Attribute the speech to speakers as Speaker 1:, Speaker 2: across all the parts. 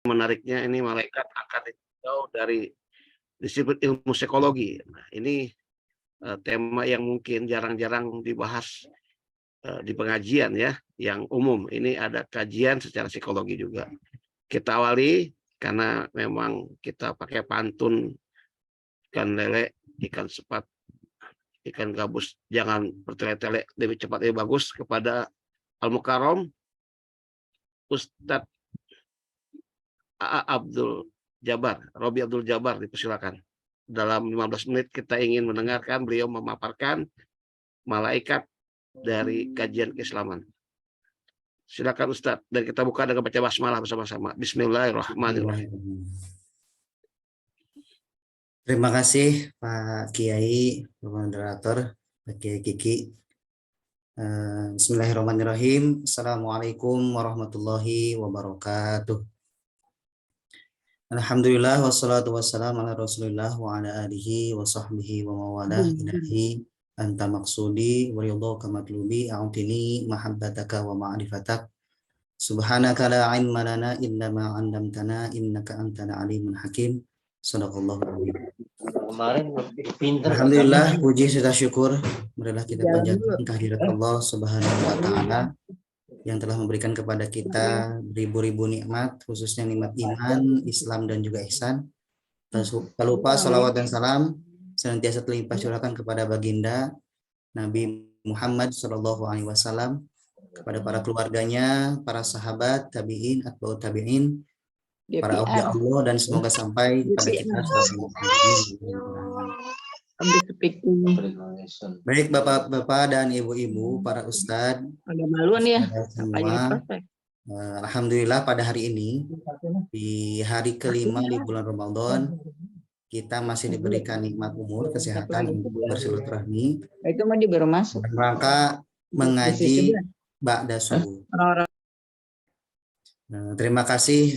Speaker 1: menariknya ini malaikat angkat jauh dari disiplin ilmu psikologi. Nah, ini tema yang mungkin jarang-jarang dibahas di pengajian ya, yang umum. Ini ada kajian secara psikologi juga. Kita awali karena memang kita pakai pantun ikan lele, ikan sepat, ikan gabus, jangan bertele-tele, lebih cepat lebih bagus, kepada Al-Mukarram Ustadz Abdul Jabar, Robi Abdul Jabar, dipersilakan. Dalam 15 menit kita ingin mendengarkan beliau memaparkan malaikat dari kajian keislaman. Silakan Ustadz, dan kita buka dengan baca basmalah bersama-sama. Bismillahirrahmanirrahim.
Speaker 2: Terima kasih Pak Kiai, Pak Moderator, Pak Kiai Kiki. Bismillahirrahmanirrahim. Assalamualaikum warahmatullahi wabarakatuh. Alhamdulillah wassalatu wassalamu ala Rasulillah wa ala alihi wa sahbihi wa mawalah. Ilahi anta maksudi wa ridhaka matlubi a'tini mahabbataka wa ma'rifatak. Subhanaka la ilma lana illa ma 'allamtana innaka antal alimul hakim. Shadaqallahu alazim.
Speaker 3: Kemarin lebih pintar.
Speaker 2: Alhamdulillah, puji serta syukur marilah kita panjatkan kehadirat Allah Subhanahu wa taala yang telah memberikan kepada kita beribu-ribu nikmat, khususnya nikmat iman, Islam dan juga ihsan. Tak lupa salawat dan salam senantiasa terlimpah curahkan kepada baginda Nabi Muhammad SAW, kepada para keluarganya, para sahabat, tabi'in, atba'ut tabi'in, para awliya Allah, dan semoga sampai kepada kita. Baik bapak-bapak dan ibu-ibu, para ustadz, semua, alhamdulillah pada hari ini, di hari kelima di bulan Ramadan, kita masih diberikan nikmat umur, kesehatan untuk bersilaturahmi dalam rangka mengaji ba'da subuh. Terima kasih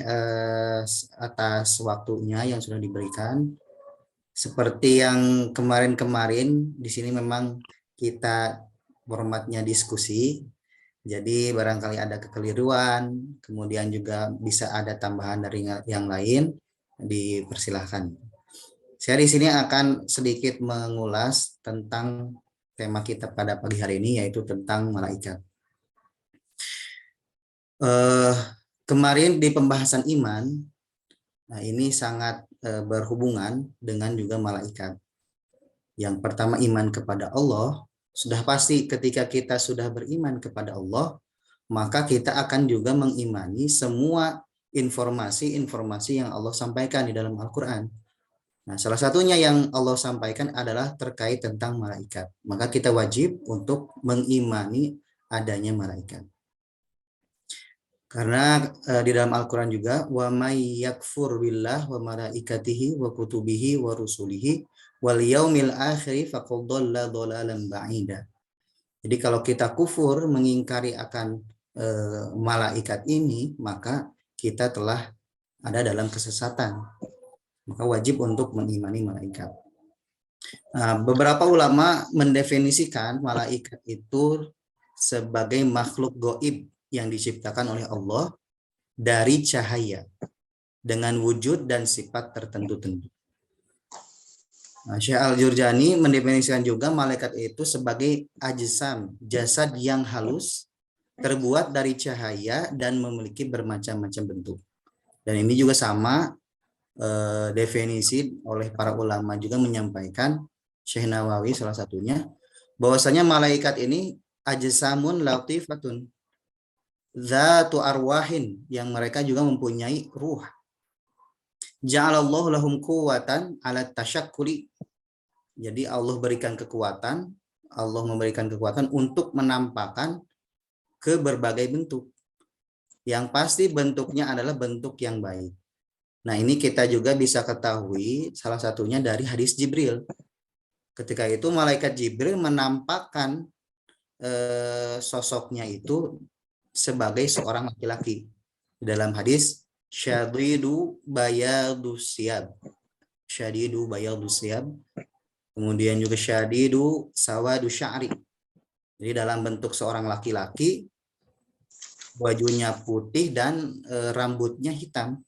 Speaker 2: atas waktunya yang sudah diberikan. Seperti yang kemarin-kemarin, di sini memang kita formatnya diskusi, jadi barangkali ada kekeliruan, kemudian juga bisa ada tambahan dari yang lain, dipersilahkan. Saya di sini akan sedikit mengulas tentang tema kita pada pagi hari ini, yaitu tentang malaikat. Kemarin di pembahasan iman, nah ini sangat berhubungan dengan juga malaikat. Yang pertama, iman kepada Allah. Sudah pasti ketika kita sudah beriman kepada Allah, maka kita akan juga mengimani semua informasi-informasi yang Allah sampaikan di dalam Al-Quran. Nah, salah satunya yang Allah sampaikan adalah terkait tentang malaikat. Maka kita wajib untuk mengimani adanya malaikat. Karena di dalam Al-Quran juga, wa may yakfur billah wa malaikatihi wa kutubihi wa rusulihi wal yaumil akhir faqad dhalla dhalalan ba'ida. Jadi kalau kita kufur, mengingkari akan malaikat ini, maka kita telah ada dalam kesesatan. Maka wajib untuk mengimani malaikat. Nah, beberapa ulama mendefinisikan malaikat itu sebagai makhluk gaib yang diciptakan oleh Allah dari cahaya dengan wujud dan sifat tertentu. Nah, Syekh Al-Jurjani mendefinisikan juga malaikat itu sebagai ajsam, jasad yang halus, terbuat dari cahaya dan memiliki bermacam-macam bentuk. Dan ini juga sama definisi oleh para ulama juga menyampaikan, Syekh Nawawi salah satunya, bahwasanya malaikat ini ajsamun latifatun, zatu arwahin, yang mereka juga mempunyai ruh. Ja'alallahu lahum quwwatan ala tasyakkuli. Jadi Allah berikan kekuatan, Allah memberikan kekuatan untuk menampakkan ke berbagai bentuk. Yang pasti bentuknya adalah bentuk yang baik. Nah, ini kita juga bisa ketahui salah satunya dari hadis Jibril. Ketika itu malaikat Jibril menampakkan sosoknya itu sebagai seorang laki-laki. Dalam hadis syadidu bayadus siyab. Syadidu bayadus siyab. Kemudian juga syadidu sawadu sya'ri. Jadi dalam bentuk seorang laki-laki, bajunya putih dan rambutnya hitam.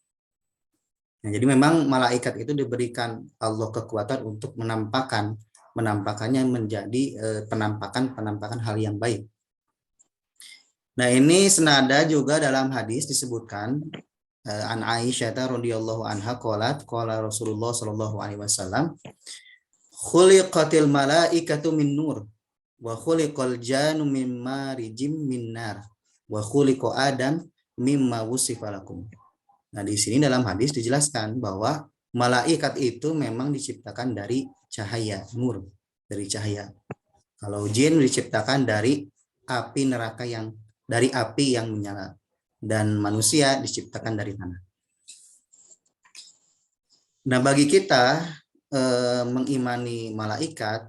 Speaker 2: Nah, jadi memang malaikat itu diberikan Allah kekuatan untuk menampakkannya menjadi penampakan hal yang baik. Nah, ini senada juga dalam hadis disebutkan an Aisyah radhiyallahu anha qalat qala Rasulullah sallallahu alaihi wasallam khuliqatil malaikatu min nur wa khuliqal jannu min marijim min nar wa khuliqa adam mimma wusifa lakum. Nah, di sini dalam hadis dijelaskan bahwa malaikat itu memang diciptakan dari cahaya, nur, dari cahaya. Kalau jin diciptakan dari api yang menyala, dan manusia diciptakan dari tanah. Nah, bagi kita mengimani malaikat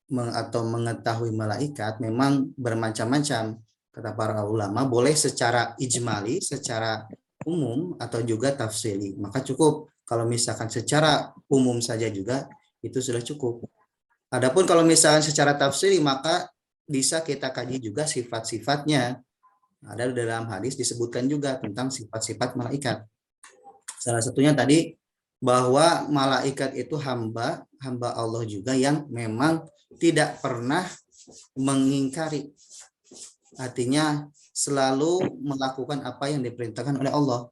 Speaker 2: atau mengetahui malaikat memang bermacam-macam, kata para ulama, boleh secara ijmali, secara umum, atau juga tafsili. Maka cukup kalau misalkan secara umum saja juga itu sudah cukup. Adapun kalau misalkan secara tafsili, maka bisa kita kaji juga sifat-sifatnya. Ada dalam hadis disebutkan juga tentang sifat-sifat malaikat. Salah satunya tadi bahwa malaikat itu hamba Allah juga yang memang tidak pernah mengingkari. Artinya selalu melakukan apa yang diperintahkan oleh Allah.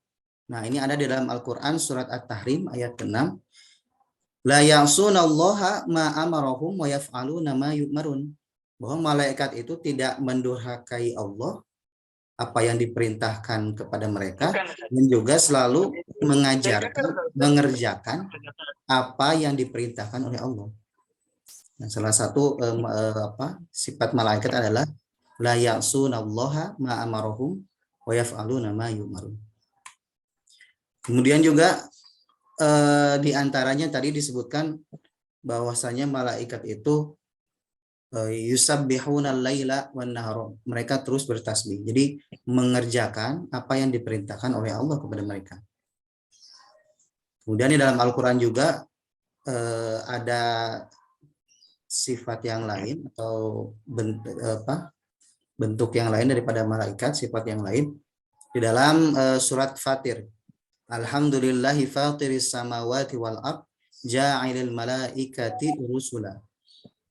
Speaker 2: Nah, ini ada di dalam Al-Qur'an surat At-Tahrim ayat 6. La ya'sunallaha ma amarahum wa yaf'aluna ma yu'marun. Bahwa malaikat itu tidak mendurhakai Allah apa yang diperintahkan kepada mereka, dan juga selalu mengerjakan apa yang diperintahkan oleh Allah. Nah, salah satu sifat malaikat adalah la ya'sunallaha ma amarahum wa yaf'aluna ma yu'marun. Kemudian juga di antaranya tadi disebutkan bahwasanya malaikat itu yusabbihuna al-laila wan nahara. Mereka terus bertasbih. Jadi mengerjakan apa yang diperintahkan oleh Allah kepada mereka. Kemudian di dalam Al-Qur'an juga ada sifat yang lain atau bentuk yang lain daripada malaikat, sifat yang lain di dalam surat Fatir. Alhamdulillahi fatiris samawati wal ard ja'ilil malaikati rusula.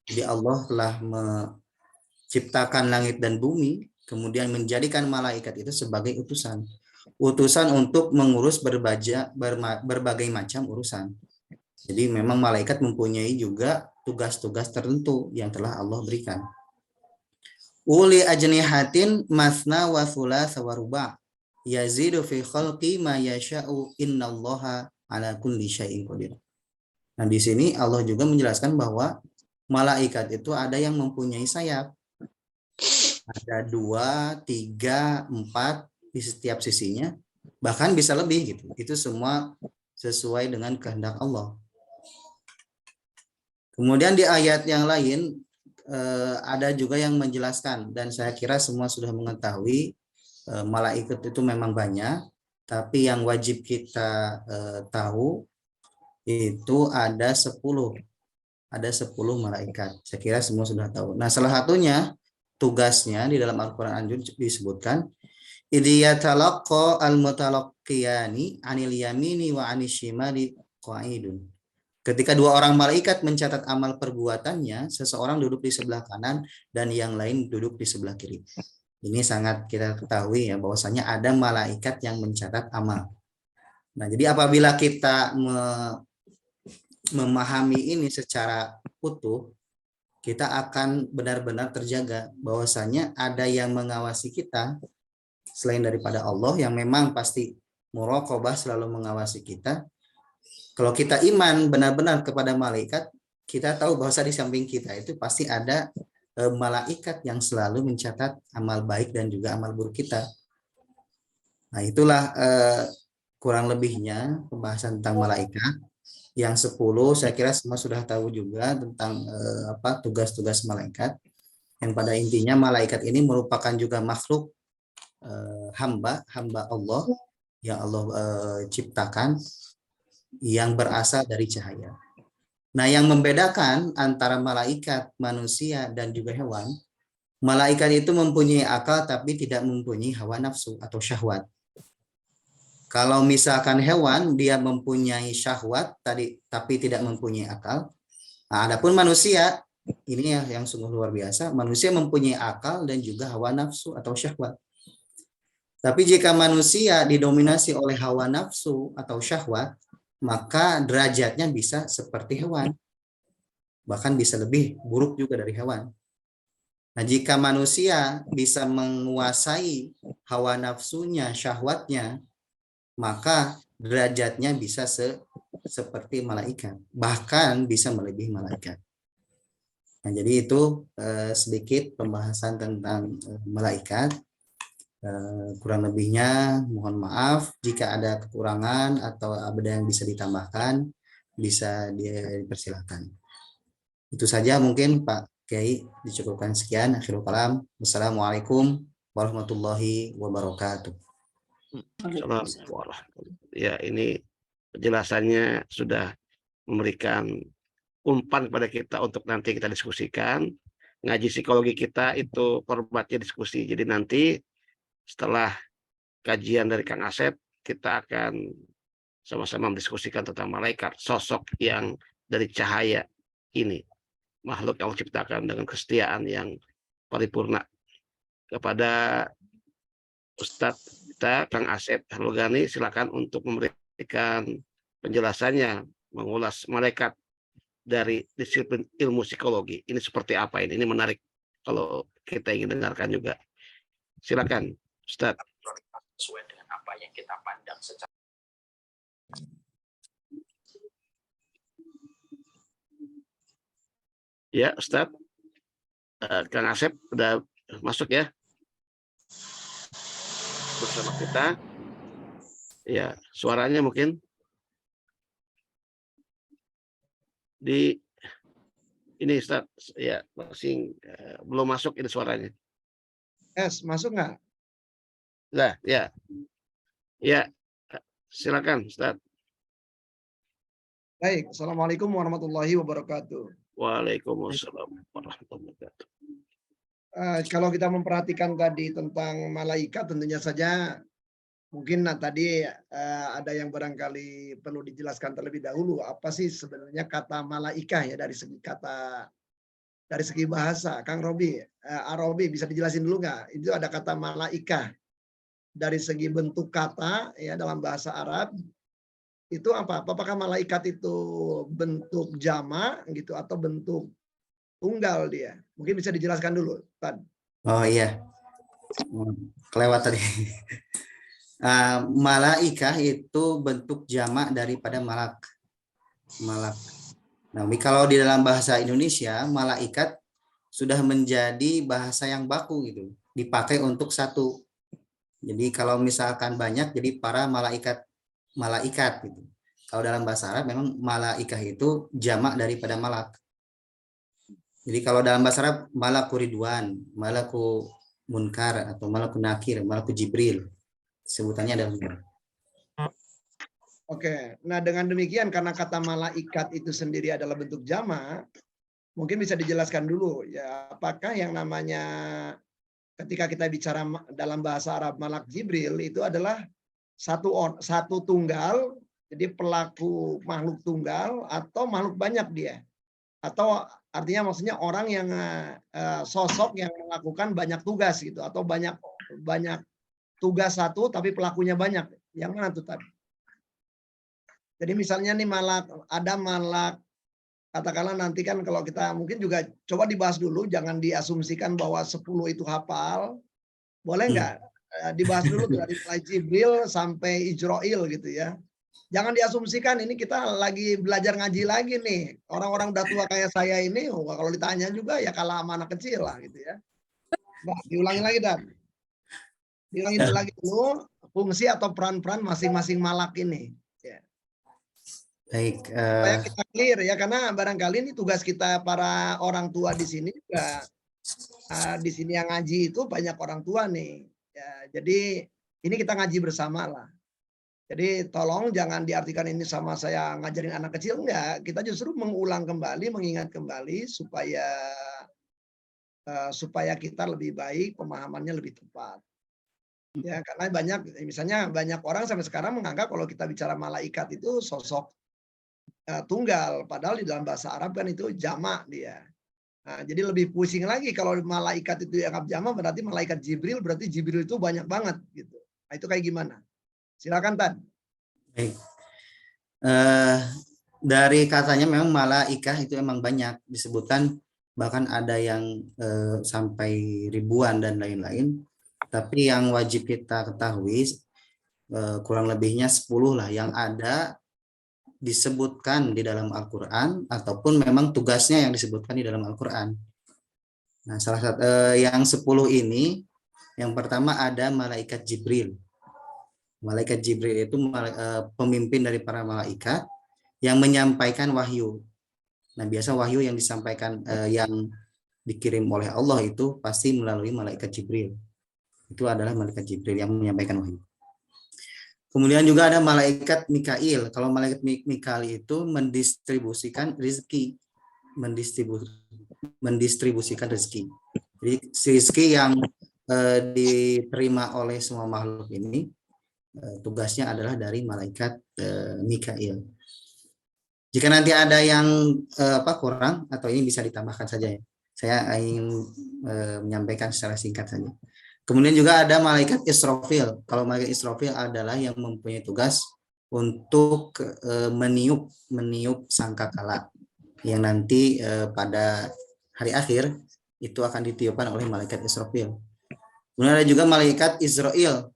Speaker 2: Jadi Allah telah menciptakan langit dan bumi, kemudian menjadikan malaikat itu sebagai utusan untuk mengurus berbagai macam urusan. Jadi memang malaikat mempunyai juga tugas-tugas tertentu yang telah Allah berikan. Uli ajnihatin masna wa thulatsa wa ruba' yazidu fi khalqi ma yasha'u innallaha ala kulli syai'in qadir. Nah, di sini Allah juga menjelaskan bahwa malaikat itu ada yang mempunyai sayap. Ada 2, 3, 4 di setiap sisinya. Bahkan bisa lebih gitu. Itu semua sesuai dengan kehendak Allah. Kemudian di ayat yang lain ada juga yang menjelaskan. Dan saya kira semua sudah mengetahui malaikat itu memang banyak. Tapi yang wajib kita tahu itu ada 10. Ada 10 malaikat. Saya kira semua sudah tahu. Nah, salah satunya tugasnya di dalam Al-Qur'an disebutkan idiyatalaqa al-mutalaqqiyani 'anil yamini wa 'anil shimali qa'idun. Ketika 2 orang malaikat mencatat amal perbuatannya, seseorang duduk di sebelah kanan dan yang lain duduk di sebelah kiri. Ini sangat kita ketahui ya bahwasanya ada malaikat yang mencatat amal. Nah, jadi apabila kita memahami ini secara utuh, kita akan benar-benar terjaga bahwasanya ada yang mengawasi kita selain daripada Allah yang memang pasti muraqabah selalu mengawasi kita. Kalau kita iman benar-benar kepada malaikat, kita tahu bahwa di samping kita itu pasti ada malaikat yang selalu mencatat amal baik dan juga amal buruk kita. Nah, itulah kurang lebihnya pembahasan tentang malaikat. Yang 10 saya kira semua sudah tahu juga tentang tugas-tugas malaikat. Yang pada intinya malaikat ini merupakan juga makhluk hamba Allah yang Allah ciptakan yang berasal dari cahaya. Nah, yang membedakan antara malaikat, manusia dan juga hewan, malaikat itu mempunyai akal tapi tidak mempunyai hawa nafsu atau syahwat. Kalau misalkan hewan dia mempunyai syahwat tadi tapi tidak mempunyai akal. Nah, adapun manusia ini yang sungguh luar biasa. Manusia mempunyai akal dan juga hawa nafsu atau syahwat. Tapi jika manusia didominasi oleh hawa nafsu atau syahwat, maka derajatnya bisa seperti hewan. Bahkan bisa lebih buruk juga dari hewan. Nah, jika manusia bisa menguasai hawa nafsunya, syahwatnya, maka derajatnya bisa seperti malaikat, bahkan bisa melebihi malaikat. Nah, jadi itu sedikit pembahasan tentang malaikat. Kurang lebihnya mohon maaf jika ada kekurangan atau ada yang bisa ditambahkan, bisa dipersilakan. Itu saja mungkin Pak Kiai, dicukupkan sekian. Akhirul kalam. Wassalamualaikum warahmatullahi wabarakatuh.
Speaker 1: Ya, ini penjelasannya sudah memberikan umpan kepada kita untuk nanti kita diskusikan. Ngaji psikologi kita itu formatnya diskusi. Jadi nanti setelah kajian dari Kang Asep, kita akan sama-sama mendiskusikan tentang malaikat, sosok yang dari cahaya ini, makhluk yang diciptakan dengan kesetiaan yang paripurna. Kepada Ustadz kita, Kang Asep Harulgani, silakan untuk memberikan penjelasannya, mengulas malaikat dari disiplin ilmu psikologi. Ini seperti apa ini? Ini menarik kalau kita ingin dengarkan juga. Silakan, Ustadz.
Speaker 4: Sesuai dengan apa yang kita pandang secara
Speaker 1: ya, Ustadz. Kang Asep udah masuk ya bersama kita. Ya, suaranya mungkin di ini Ustadz, ya masih belum masuk ini suaranya.
Speaker 5: Masuk nggak?
Speaker 1: Nah, ya, ya, silakan Ustadz.
Speaker 5: Baik, Assalamualaikum warahmatullahi wabarakatuh.
Speaker 1: Waalaikumsalam warahmatullahi wabarakatuh.
Speaker 5: Kalau kita memperhatikan tadi tentang malaikat, tentunya saja mungkin tadi ada yang barangkali perlu dijelaskan terlebih dahulu. Apa sih sebenarnya kata malaikah ya dari segi bahasa, Kang Robi, Arobi bisa dijelasin dulu nggak? Itu ada kata malaikah dari segi bentuk kata ya dalam bahasa Arab. Itu apa? Apakah malaikat itu bentuk jamak gitu atau bentuk tunggal dia? Mungkin bisa dijelaskan dulu, Tad.
Speaker 2: Oh iya, kelewat tadi. Malaikah itu bentuk jamak daripada malak. Malak. Nah, kalau di dalam bahasa Indonesia, malaikat sudah menjadi bahasa yang baku gitu, dipakai untuk satu. Jadi kalau misalkan banyak, jadi para malaikat gitu. Kalau dalam bahasa Arab memang malaikah itu jamak daripada malak. Jadi kalau dalam bahasa Arab malaku ridwan, malaku munkar atau malaku nakir, malaku jibril. Sebutannya adalah.
Speaker 5: Oke, nah dengan demikian karena kata malaikat itu sendiri adalah bentuk jamak, mungkin bisa dijelaskan dulu ya apakah yang namanya ketika kita bicara dalam bahasa Arab malak Jibril itu adalah satu tunggal, jadi pelaku makhluk tunggal atau makhluk banyak dia, atau artinya maksudnya orang yang sosok yang melakukan banyak tugas gitu, atau banyak tugas satu tapi pelakunya banyak, yang mana tuh tadi? Jadi misalnya nih ada malak, katakanlah nanti kan kalau kita mungkin juga coba dibahas dulu, jangan diasumsikan bahwa 10 itu hafal, boleh nggak? Dibahas dulu dari mulai Jibril sampai Ijroil gitu ya. Jangan diasumsikan ini kita lagi belajar ngaji lagi nih. Orang-orang udah tua kayak saya ini, kalau ditanya juga ya kalah sama anak kecil lah gitu ya. Nah, diulangi lagi Dan. Diulangi lagi dulu fungsi atau peran-peran masing-masing malak ini. Ya.
Speaker 2: Baik.
Speaker 5: Supaya kita clear ya, karena barangkali ini tugas kita para orang tua di sini juga. Di sini yang ngaji itu banyak orang tua nih. Ya, jadi ini kita ngaji bersama lah. Jadi tolong jangan diartikan ini sama saya ngajarin anak kecil, enggak. Kita justru mengulang kembali, mengingat kembali supaya kita lebih baik, pemahamannya lebih tepat. Ya, karena misalnya banyak orang sampai sekarang menganggap kalau kita bicara malaikat itu sosok tunggal, padahal di dalam bahasa Arab kan itu jamak dia. Nah, jadi lebih pusing lagi kalau malaikat itu dianggap jamak, berarti malaikat Jibril, berarti Jibril itu banyak banget gitu. Nah, itu kayak gimana? Silakan Tan.
Speaker 2: Baik. Dari katanya memang malaikah itu emang banyak disebutkan, bahkan ada yang sampai ribuan dan lain-lain. Tapi yang wajib kita ketahui kurang lebihnya 10 lah yang ada disebutkan di dalam Al-Quran, ataupun memang tugasnya yang disebutkan di dalam Al-Quran. Nah, salah satu yang 10 ini, yang pertama ada malaikat Jibril. Malaikat Jibril itu pemimpin dari para malaikat yang menyampaikan wahyu. Nah, biasa wahyu yang disampaikan yang dikirim oleh Allah itu pasti melalui malaikat Jibril. Itu adalah malaikat Jibril yang menyampaikan wahyu. Kemudian juga ada malaikat Mikail. Kalau malaikat Mikail itu mendistribusikan rezeki, mendistribusikan rezeki. Jadi rezeki yang diterima oleh semua makhluk ini tugasnya adalah dari malaikat Mikail. Jika nanti ada yang kurang atau ini bisa ditambahkan saja ya. Saya ingin menyampaikan secara singkat saja. Kemudian juga ada malaikat Israfil. Kalau malaikat Israfil adalah yang mempunyai tugas untuk meniup sangkakala yang nanti pada hari akhir itu akan ditiupkan oleh malaikat Israfil. Kemudian ada juga malaikat Israel.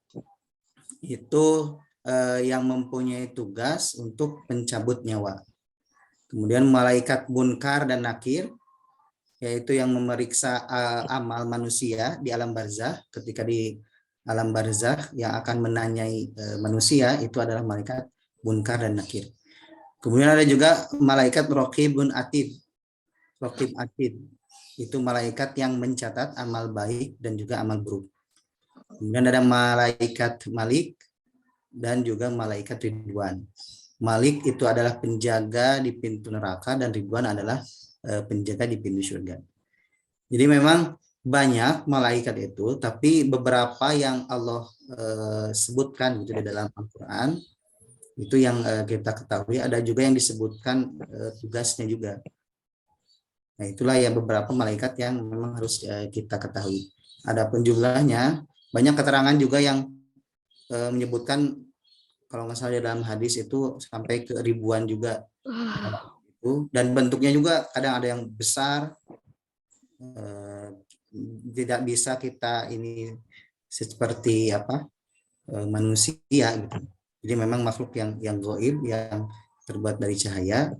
Speaker 2: Itu yang mempunyai tugas untuk mencabut nyawa. Kemudian malaikat Munkar dan Nakir, yaitu yang memeriksa amal manusia di alam barzakh. Ketika di alam barzakh yang akan menanyai manusia itu adalah malaikat Munkar dan Nakir. Kemudian ada juga malaikat Raqibun Atid. Raqib Atid itu malaikat yang mencatat amal baik dan juga amal buruk. Kemudian ada malaikat Malik dan juga malaikat Ridwan. Malik itu adalah penjaga di pintu neraka dan Ridwan adalah penjaga di pintu surga. Jadi memang banyak malaikat itu, tapi beberapa yang Allah sebutkan gitu di dalam Al-Quran itu yang kita ketahui. Ada juga yang disebutkan tugasnya juga. Nah, itulah ya beberapa malaikat yang memang harus kita ketahui. Adapun jumlahnya, banyak keterangan juga yang menyebutkan kalau nggak salah di dalam hadis itu sampai ke ribuan juga. Dan bentuknya juga kadang ada yang besar, tidak bisa kita ini seperti manusia gitu. Jadi memang makhluk yang gaib, yang terbuat dari cahaya.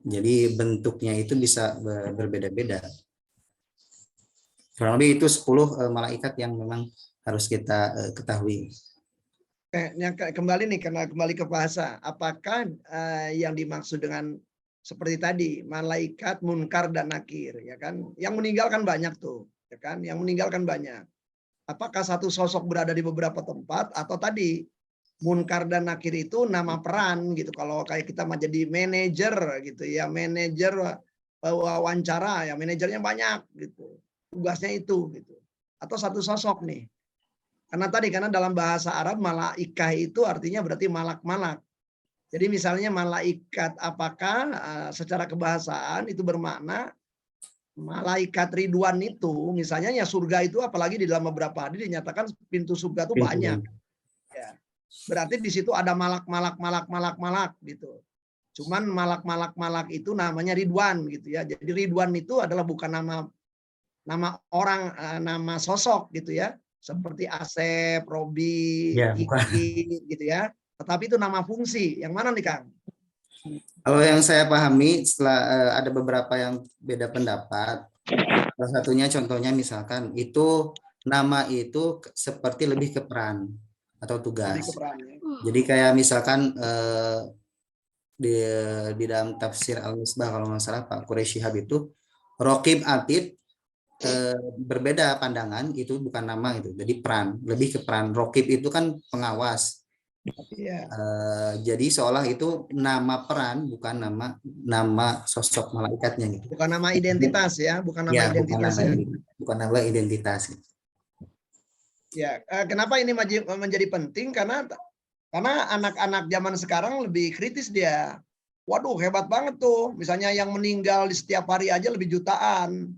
Speaker 2: Jadi bentuknya itu bisa berbeda-beda. Kurang lebih itu 10 malaikat yang memang harus kita ketahui.
Speaker 5: Kembali nih, karena kembali ke bahasa, apakah yang dimaksud dengan seperti tadi malaikat Munkar dan Nakir, ya kan? Yang meninggalkan banyak tuh, ya kan? Yang meninggalkan banyak. Apakah satu sosok berada di beberapa tempat atau tadi Munkar dan Nakir itu nama peran gitu? Kalau kayak kita mau jadi manajer gitu ya, manajer wawancara ya, manajernya banyak gitu. Tugasnya itu gitu. Atau satu sosok nih. Karena dalam bahasa Arab malaikah itu artinya berarti malak-malak. Jadi misalnya malaikat apakah secara kebahasaan itu bermakna malaikat Ridwan itu misalnya ya surga itu, apalagi di dalam beberapa hadis dinyatakan pintu surga itu banyak. Ya. Berarti di situ ada malak gitu. Cuman malak itu namanya Ridwan gitu ya. Jadi Ridwan itu adalah bukan nama orang, nama sosok gitu ya. Seperti Asep, Robi,
Speaker 2: Ya,
Speaker 5: Kiki gitu ya. Tetapi itu nama fungsi. Yang mana nih Kang?
Speaker 2: Kalau yang saya pahami setelah ada beberapa yang beda pendapat. Salah satunya contohnya misalkan itu nama itu seperti lebih ke peran atau tugas. Jadi kayak misalkan di dalam tafsir Al-Misbah kalau nggak salah Pak Quraisy Shihab itu Raqib Atid berbeda pandangan, itu bukan nama itu, jadi peran, lebih ke peran. Raqib itu kan pengawas. Jadi seolah itu nama peran, bukan nama sosok malaikatnya gitu.
Speaker 5: Bukan nama identitas ya, bukan nama identitas.
Speaker 2: Bukan nama identitas.
Speaker 5: Ya, kenapa ini menjadi penting? Karena anak-anak zaman sekarang lebih kritis dia. Waduh, hebat banget tuh. Misalnya yang meninggal di setiap hari aja lebih jutaan.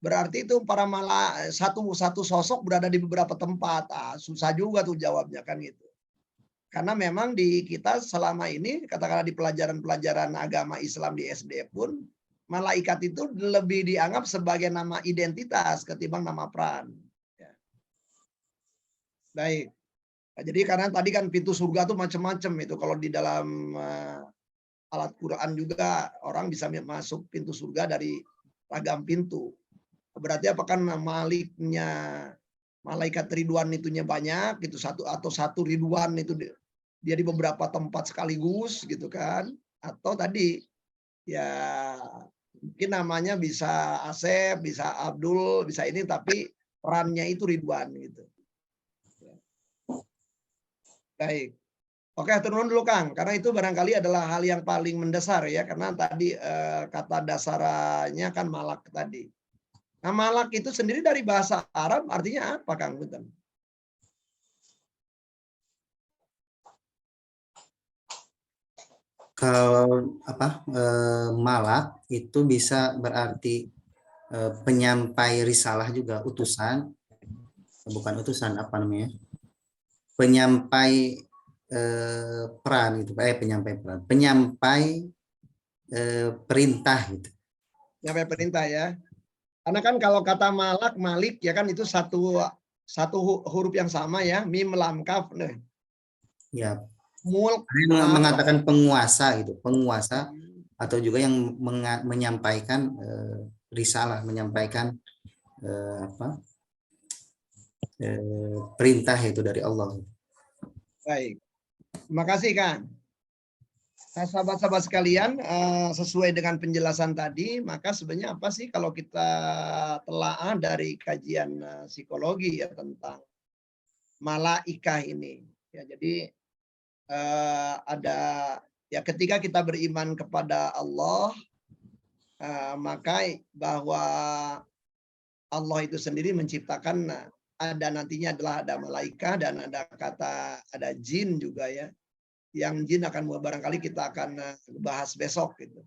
Speaker 5: Berarti itu para malah satu sosok berada di beberapa tempat. Susah juga tuh jawabnya kan gitu. Karena memang di kita selama ini, katakanlah di pelajaran-pelajaran agama Islam di SD pun, malaikat itu lebih dianggap sebagai nama identitas ketimbang nama peran. Ya. Baik. Nah, jadi karena tadi kan pintu surga tuh macam-macam itu. Kalau di dalam alat Quran juga orang bisa masuk pintu surga dari ragam pintu. Berarti apakah maliknya malaikat Ridwan itunya banyak gitu, satu Ridwan itu dia di beberapa tempat sekaligus gitu kan, atau tadi ya mungkin namanya bisa Asep, bisa Abdul, bisa ini tapi perannya itu Ridwan gitu. Baik. Oke, turun dulu Kang, karena itu barangkali adalah hal yang paling mendasar ya, karena tadi kata dasarnya kan malak tadi. Nah, malak itu sendiri dari bahasa Arab artinya apa, Kang? Betul.
Speaker 2: Kalau malak itu bisa berarti penyampai risalah juga, utusan, bukan utusan apa namanya? Penyampai peran gitu, penyampai perintah gitu.
Speaker 5: Nyampai perintah ya. Karena kan kalau kata malak, malik ya kan itu satu huruf yang sama ya, mim lam kaf. Nah.
Speaker 2: Ya.
Speaker 5: Mulk
Speaker 2: mengatakan penguasa gitu, penguasa atau juga yang menyampaikan risalah, menyampaikan perintah itu dari Allah.
Speaker 5: Baik. Terima kasih Kang. Nah, sahabat-sahabat sekalian, sesuai dengan penjelasan tadi, maka sebenarnya apa sih kalau kita telaah dari kajian psikologi ya tentang malaikah ini? Ya, jadi ada ya ketika kita beriman kepada Allah, maka bahwa Allah itu sendiri menciptakan ada nantinya adalah ada malaikat dan ada jin juga ya. Yang jin akan barangkali kita akan bahas besok gitu.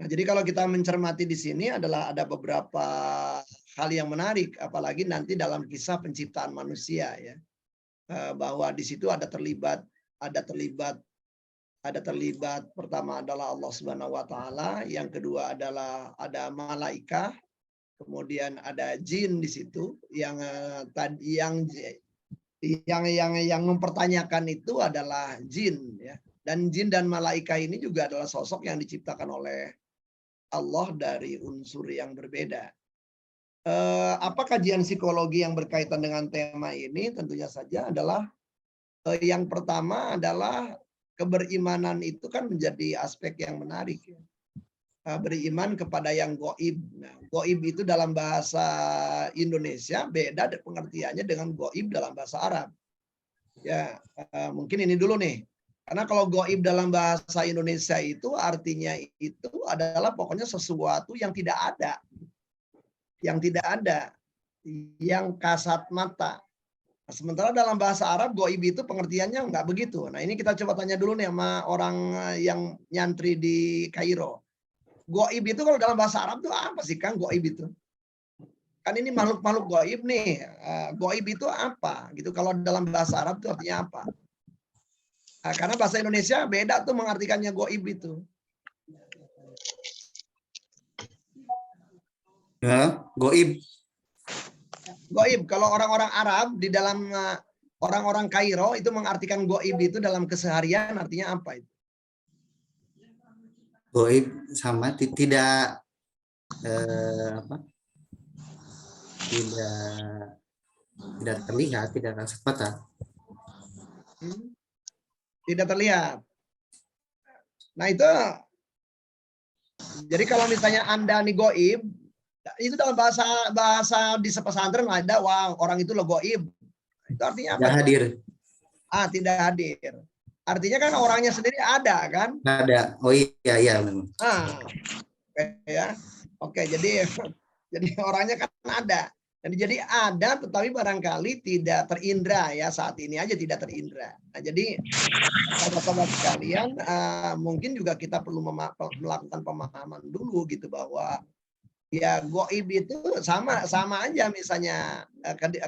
Speaker 5: Nah, jadi kalau kita mencermati di sini adalah ada beberapa hal yang menarik, apalagi nanti dalam kisah penciptaan manusia ya, bahwa di situ ada terlibat pertama adalah Allah Subhanahu Wa Taala, yang kedua adalah ada malaikat, kemudian ada jin di situ yang tadi yang mempertanyakan itu adalah jin ya, dan jin dan malaikat ini juga adalah sosok yang diciptakan oleh Allah dari unsur yang berbeda. Apa kajian psikologi yang berkaitan dengan tema ini? Tentunya saja adalah yang pertama adalah keberimanan itu kan menjadi aspek yang menarik ya. Beriman kepada yang goib. Nah, goib itu dalam bahasa Indonesia beda pengertiannya dengan goib dalam bahasa Arab. Ya, mungkin ini dulu nih. Karena kalau goib dalam bahasa Indonesia itu artinya itu adalah pokoknya sesuatu yang tidak ada. Yang tidak ada. Yang kasat mata. Nah, sementara dalam bahasa Arab goib itu pengertiannya nggak begitu. Nah, ini kita coba tanya dulu nih sama orang yang nyantri di Kairo. Goib itu kalau dalam bahasa Arab itu apa sih Kang goib itu? Kan ini makhluk-makhluk goib nih. Goib itu apa? Gitu. Kalau dalam bahasa Arab itu artinya apa? Karena bahasa Indonesia beda tuh mengartikannya goib itu.
Speaker 2: Ya, goib.
Speaker 5: Goib. Kalau orang-orang Arab di dalam orang-orang Kairo itu mengartikan goib itu dalam keseharian artinya apa itu?
Speaker 2: Goib sama tidak tidak terlihat, tidak kasat mata.
Speaker 5: Tidak terlihat. Nah itu, jadi kalau misalnya Anda nih goib, itu dalam bahasa di pesantren ada, wah orang itu lo goib. Itu artinya apa?
Speaker 2: Tidak hadir.
Speaker 5: Tidak hadir. Artinya kan orangnya sendiri ada kan?
Speaker 2: Ada. Oh iya memang.
Speaker 5: Oke ya. Oke, jadi orangnya kan ada. Jadi ada tetapi barangkali tidak terindra ya, saat ini aja tidak terindra. Nah, jadi sahabat-sahabat sekalian, mungkin juga kita perlu melakukan pemahaman dulu gitu bahwa ya goib itu sama aja misalnya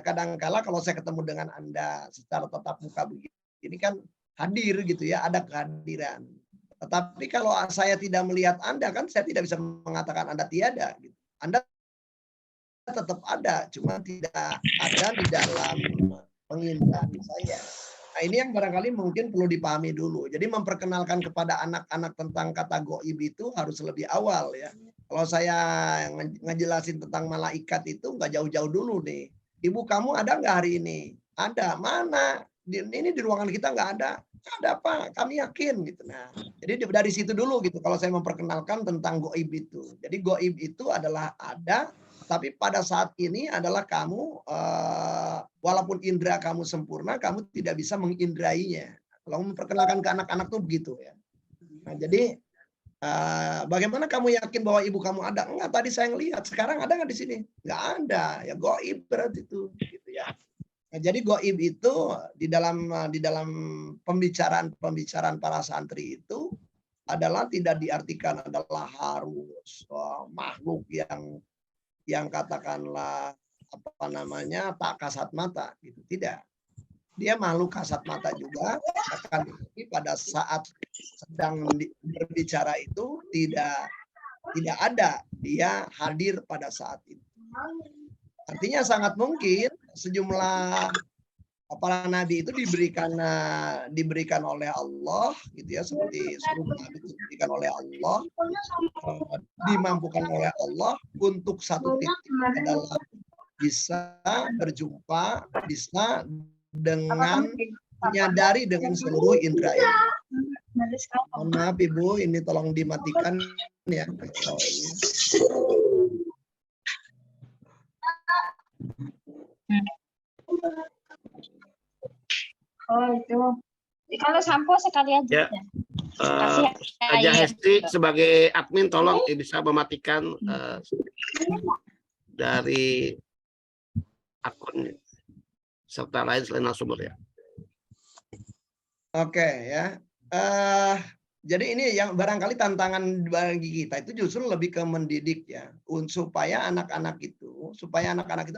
Speaker 5: kadang-kala kalau saya ketemu dengan Anda secara tatap muka begini kan hadir gitu ya, ada kehadiran. Tetapi kalau saya tidak melihat Anda kan saya tidak bisa mengatakan Anda tiada gitu. Anda tetap ada, cuma tidak ada di dalam penginderaan saya. Nah, ini yang barangkali mungkin perlu dipahami dulu. Jadi memperkenalkan kepada anak-anak tentang kata goib itu harus lebih awal ya. Kalau saya ngejelasin tentang malaikat itu nggak jauh-jauh dulu nih. Ibu kamu ada nggak hari ini? Ada. Mana? Ini di ruangan kita nggak ada. Ada Pak, kami yakin gitu. Nah, jadi dari situ dulu gitu. Kalau saya memperkenalkan tentang goib itu. Jadi goib itu adalah ada. Tapi pada saat ini adalah kamu, walaupun indera kamu sempurna, kamu tidak bisa mengindrainya. Kalau memperkenalkan ke anak-anak tuh begitu ya. Nah, jadi bagaimana kamu yakin bahwa ibu kamu ada? Enggak, tadi saya ngelihat. Sekarang ada nggak di sini? Nggak ada. Ya goib berarti itu, gitu ya. Nah, jadi goib itu di dalam pembicaraan para santri itu adalah tidak diartikan adalah harus makhluk yang katakanlah apa namanya tak kasat mata gitu, tidak. Dia makhluk kasat mata juga, akan tetapi pada saat sedang berbicara itu tidak ada, dia hadir pada saat itu. Artinya sangat mungkin sejumlah para nabi itu diberikan oleh Allah gitu ya, seperti seluruh nabi itu diberikan oleh Allah, dimampukan oleh Allah untuk satu titik adalah bisa berjumpa, bisa dengan menyadari dengan seluruh indera ini. Mohon maaf Ibu, ini tolong dimatikan ya.
Speaker 6: Oh itu. Kalau sampo sekali aja.
Speaker 1: Ya. Aja Hesti sebagai admin tolong bisa mematikan dari akun serta lain selain narasumber ya.
Speaker 5: Oke ya. Jadi ini yang barangkali tantangan bagi kita itu justru lebih ke mendidik ya, supaya anak-anak itu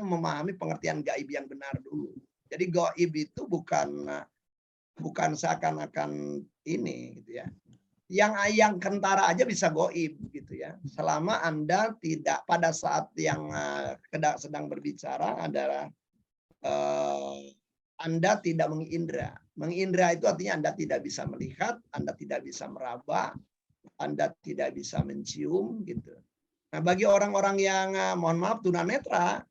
Speaker 5: memahami pengertian gaib yang benar dulu. Jadi gaib itu bukan seakan-akan ini gitu ya. Yang kentara aja bisa goib gitu ya. Selama Anda tidak pada saat yang sedang berbicara adalah Anda tidak mengindra. Mengindra itu artinya Anda tidak bisa melihat, Anda tidak bisa meraba, Anda tidak bisa mencium gitu. Nah, bagi orang-orang yang mohon maaf tunanetra,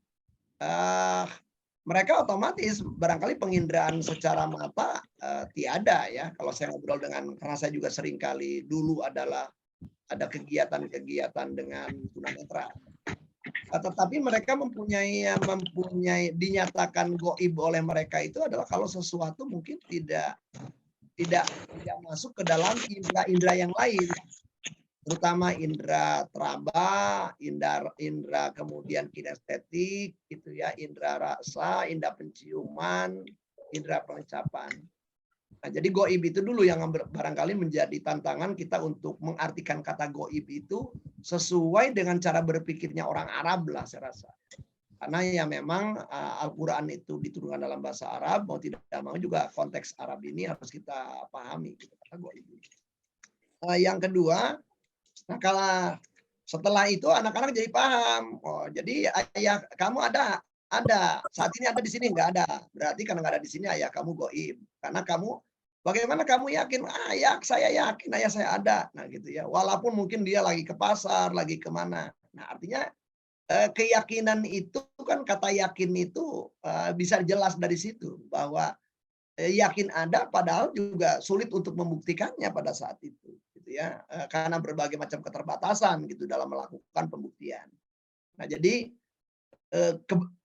Speaker 5: mereka otomatis barangkali penginderaan secara mata tiada ya. Kalau saya ngobrol karena saya juga sering kali dulu ada kegiatan-kegiatan dengan tunanetra. Tetapi mereka mempunyai dinyatakan goib oleh mereka itu adalah kalau sesuatu mungkin tidak masuk ke dalam indera-indera yang lain. Terutama indera teraba, indera kemudian kinestetik gitu ya, indera rasa, indera penciuman, indera pengecapan. Nah, jadi goib itu dulu yang barangkali menjadi tantangan kita untuk mengartikan kata goib itu sesuai dengan cara berpikirnya orang Arab lah saya rasa. Karena ya memang Al-Quran itu diturunkan dalam bahasa Arab, mau tidak mau juga konteks Arab ini harus kita pahami. Kata goib. Yang kedua, nah kalau setelah itu anak-anak jadi paham. Oh, jadi ayah kamu ada. Saat ini ada di sini nggak ada. Berarti karena nggak ada di sini ayah kamu goib. Karena bagaimana kamu yakin? Saya yakin ayah saya ada. Nah gitu ya. Walaupun mungkin dia lagi ke pasar, lagi kemana. Nah artinya keyakinan itu kan kata yakin itu bisa jelas dari situ bahwa yakin ada padahal juga sulit untuk membuktikannya pada saat itu. Ya, karena berbagai macam keterbatasan gitu dalam melakukan pembuktian. Nah, jadi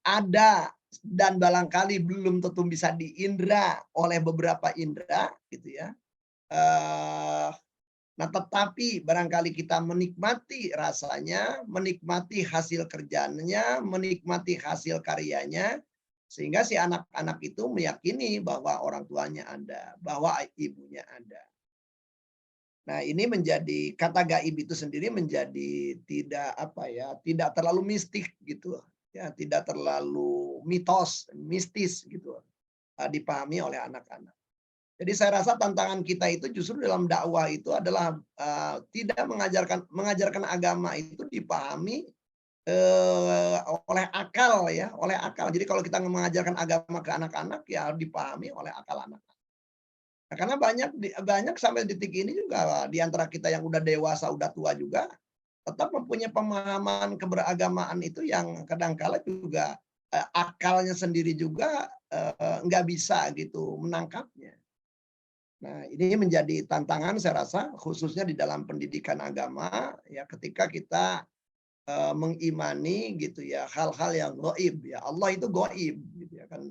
Speaker 5: ada dan barangkali belum tentu bisa diindra oleh beberapa indera gitu ya. Nah, tetapi barangkali kita menikmati rasanya, menikmati hasil kerjanya, menikmati hasil karyanya, sehingga si anak-anak itu meyakini bahwa orang tuanya ada, bahwa ibunya ada. Nah, ini menjadi kata gaib itu sendiri menjadi tidak terlalu mistik gitu. Ya, tidak terlalu mistis gitu. Dipahami oleh anak-anak. Jadi saya rasa tantangan kita itu justru dalam dakwah itu adalah tidak mengajarkan agama itu dipahami oleh akal ya, oleh akal. Jadi kalau kita mengajarkan agama ke anak-anak ya dipahami oleh akal anak. Nah, karena banyak sampai detik ini juga di antara kita yang udah dewasa, udah tua juga tetap mempunyai pemahaman keberagamaan itu yang kadang-kala juga akalnya sendiri juga nggak bisa gitu menangkapnya. Nah, ini menjadi tantangan saya rasa khususnya di dalam pendidikan agama ya ketika kita mengimani gitu ya hal-hal yang gaib ya. Allah itu gaib gitu ya kan.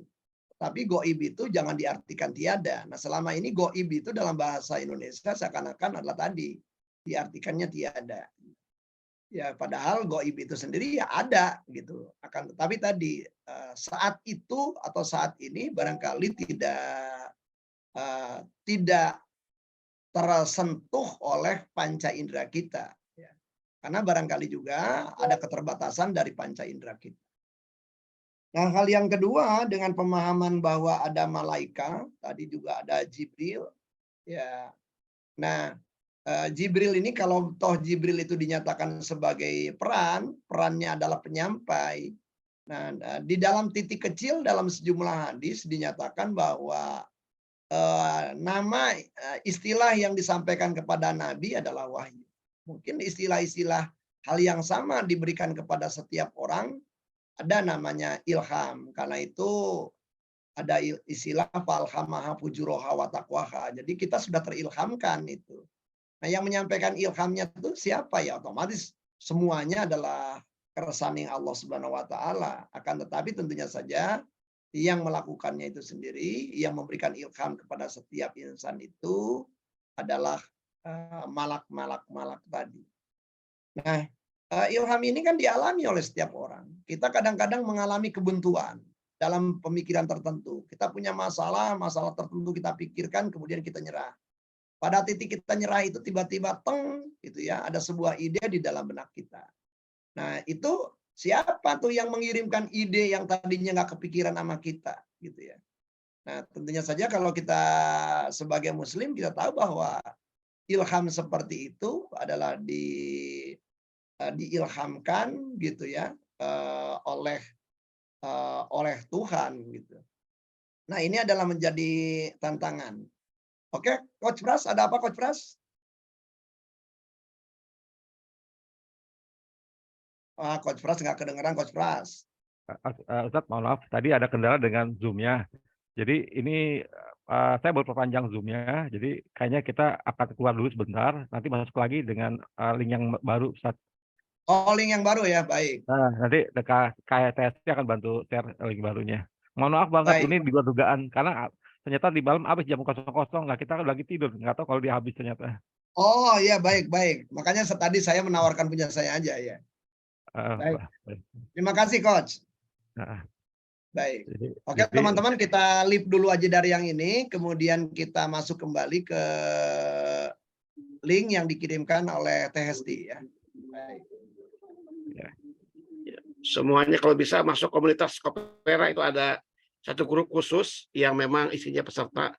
Speaker 5: Tapi gaib itu jangan diartikan tiada. Nah, selama ini gaib itu dalam bahasa Indonesia seakan-akan adalah tadi diartikannya tiada. Ya, padahal gaib itu sendiri ya ada gitu. Tapi tadi saat itu atau saat ini barangkali tidak tersentuh oleh panca indera kita. Ya. Karena barangkali juga ada keterbatasan dari panca indera kita. Nah, hal yang kedua dengan pemahaman bahwa ada malaikat, tadi juga ada Jibril. Ya. Nah, Jibril ini kalau toh Jibril itu dinyatakan sebagai perannya adalah penyampai. Nah, di dalam titik kecil dalam sejumlah hadis dinyatakan bahwa nama istilah yang disampaikan kepada Nabi adalah wahyu. Mungkin istilah-istilah hal yang sama diberikan kepada setiap orang, ada namanya ilham. Karena itu ada istilah falhamaha fujuraha wa taqwaha. Jadi kita sudah terilhamkan itu. Nah, yang menyampaikan ilhamnya itu siapa ya? Otomatis semuanya adalah keresaning Allah Subhanahu wa taala. Akan tetapi tentunya saja yang melakukannya itu sendiri, yang memberikan ilham kepada setiap insan itu adalah malak-malak tadi. Nah, ilham ini kan dialami oleh setiap orang. Kita kadang-kadang mengalami kebuntuan dalam pemikiran tertentu. Kita punya masalah tertentu kita pikirkan, kemudian kita nyerah. Pada titik kita nyerah itu tiba-tiba gitu ya, ada sebuah ide di dalam benak kita. Nah, itu siapa tuh yang mengirimkan ide yang tadinya nggak kepikiran sama kita, gitu ya. Nah, tentunya saja kalau kita sebagai Muslim kita tahu bahwa ilham seperti itu adalah diilhamkan gitu ya oleh Tuhan gitu. Nah, ini adalah menjadi tantangan. Oke, Coach Pras, ada apa Coach Pras? Coach Pras nggak kedengeran Coach Pras.
Speaker 7: Ustadz, mohon maaf, tadi ada kendala dengan Zoom-nya. Jadi ini saya baru perpanjang Zoom-nya, jadi kayaknya kita akan keluar dulu sebentar, nanti masuk lagi dengan link yang baru, Ustadz.
Speaker 5: Oh, link yang baru ya, baik.
Speaker 7: Nah, nanti KTSC akan bantu share link barunya. Mohon maaf banget,
Speaker 5: Baik.
Speaker 7: ini di luar dugaan, karena ternyata di malam habis jam 00.00, lah kita lagi tidur, nggak tahu kalau dia habis ternyata.
Speaker 5: Oh iya, baik. Makanya tadi saya menawarkan punya saya aja ya. Baik. Terima kasih Coach. Baik. Oke teman-teman, kita leave dulu aja dari yang ini, kemudian kita masuk kembali ke link yang dikirimkan oleh THSD ya. Baik.
Speaker 1: Semuanya kalau bisa masuk komunitas Kopera, itu ada satu grup khusus yang memang isinya peserta